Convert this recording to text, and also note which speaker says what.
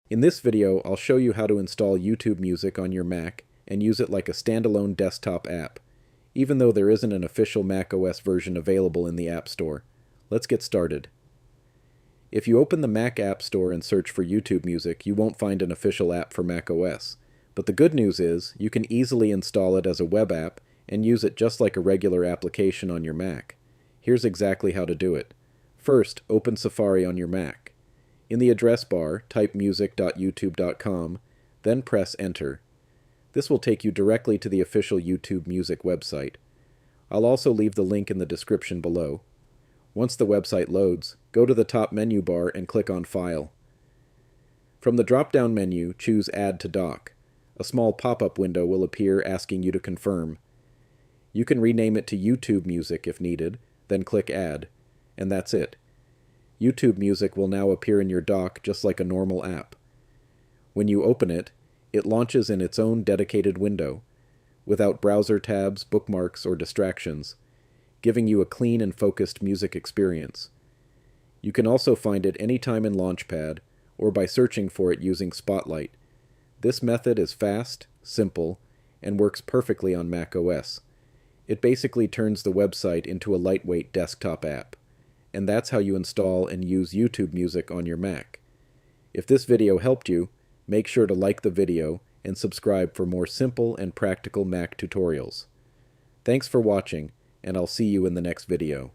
Speaker 1: In this video, I'll show you how to install YouTube Music on your Mac and use it like a standalone desktop app, even though there isn't an official macOS version available in the App Store. Let's get started. If you open the Mac App Store and search for YouTube Music, you won't find an official app for macOS. But the good news is, you can easily install it as a web app and use it just like a regular application on your Mac. Here's exactly how to do it. First, open Safari on your Mac. In the address bar, type music.youtube.com, then press Enter. This will take you directly to the official YouTube Music website. I'll also leave the link in the description below. Once the website loads, go to the top menu bar and click on File. From the drop-down menu, choose Add to Dock. A small pop-up window will appear asking you to confirm. You can rename it to YouTube Music if needed, then click Add, and that's it. YouTube Music will now appear in your dock just like a normal app. When you open it, it launches in its own dedicated window, without browser tabs, bookmarks, or distractions, giving you a clean and focused music experience. You can also find it anytime in Launchpad, or by searching for it using Spotlight. This method is fast, simple, and works perfectly on macOS. It basically turns the website into a lightweight desktop app. And that's how you install and use YouTube Music on your Mac. If this video helped you, make sure to like the video and subscribe for more simple and practical Mac tutorials. Thanks for watching, and I'll see you in the next video.